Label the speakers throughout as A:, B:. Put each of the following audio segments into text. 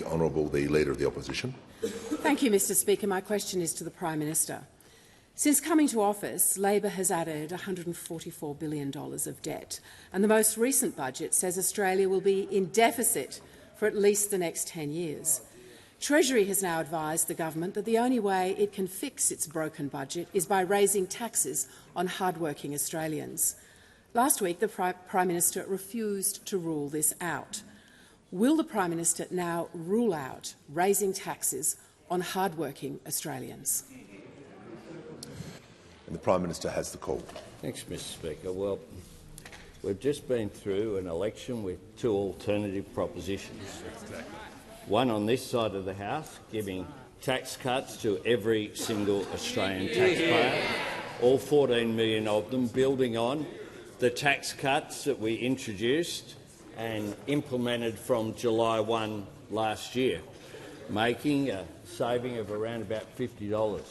A: Honourable the Leader of the Opposition.
B: Thank you, Mr Speaker. My question is to the Prime Minister. Since coming to office, Labor has added $144 billion of debt, and the most recent budget says Australia will be in deficit for at least the next 10 years. Treasury has now advised the government that the only way it can fix its broken budget is by raising taxes on hard-working Australians. Last week, the Prime Minister refused to rule this out. Will the Prime Minister now rule out raising taxes on hard-working Australians?
A: And the Prime Minister has the call.
C: Thanks, Mr Speaker. Well, we've just been through an election with two alternative propositions. One on this side of the House, giving tax cuts to every single Australian taxpayer, all 14 million of them, building on the tax cuts that we introduced and implemented from July 1 last year, making a saving of around about $50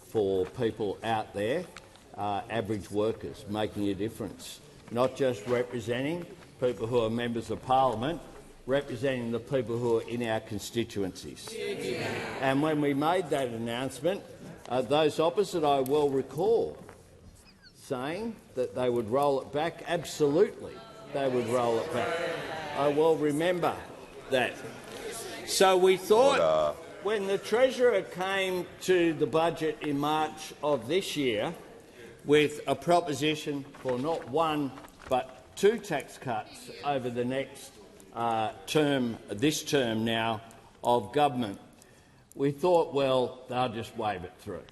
C: for people out there, average workers, making a difference, not just representing people who are members of parliament, representing the people who are in our constituencies. And when we made that announcement, those opposite, I well recall, saying that they would roll it back. Absolutely, they would roll it back. I well remember that. So we thought, when the Treasurer came to the budget in March of this year with a proposition for not one but two tax cuts over the next this term now of government, we thought, well, they'll just wave it through.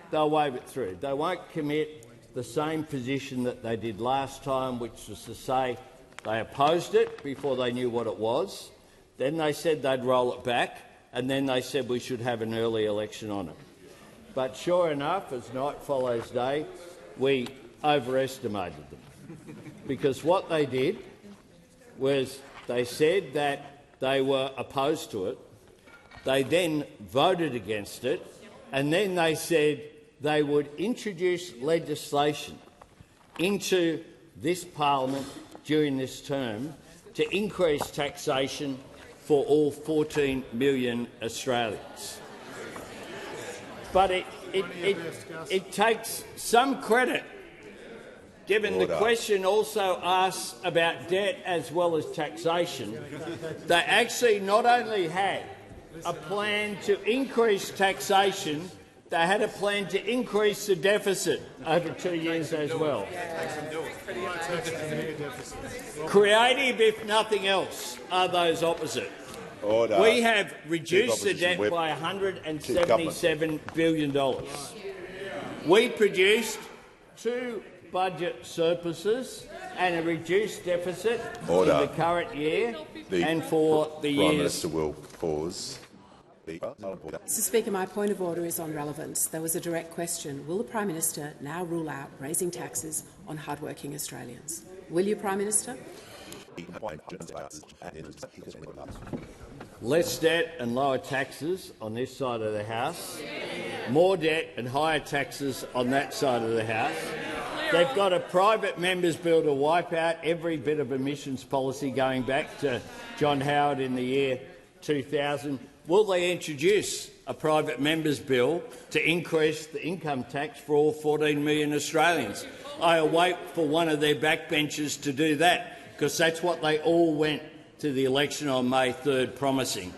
C: They'll wave it through. They won't commit the same position that they did last time, which was to say they opposed it before they knew what it was. Then they said they'd roll it back, and then they said we should have an early election on it. But sure enough, as night follows day, we overestimated them. Because what they did was they said that they were opposed to it. They then voted against it, and then they said they would introduce legislation into this parliament during this term to increase taxation for all 14 million Australians. But it takes some credit, given the question also asks about debt as well as taxation. They actually not only had a plan to increase taxation, they had a plan to increase the deficit over 2 years as well. Creative, if nothing else, are those opposite.
A: Order.
C: We have reduced the debt by $177 billion. We produced two budget surpluses and a reduced deficit in the current year and for the years.
A: Prime Minister will pause.
B: Mr Speaker, my point of order is on relevance. There was a direct question. Will the Prime Minister now rule out raising taxes on hard-working Australians? Will you, Prime Minister?
C: Less debt and lower taxes on this side of the House. More debt and higher taxes on that side of the House. They've got a private members' bill to wipe out every bit of emissions policy going back to John Howard in the year 2000. Will they introduce a private members' bill to increase the income tax for all 14 million Australians? I await for one of their backbenchers to do that, because that's what they all went to the election on May 3rd promising.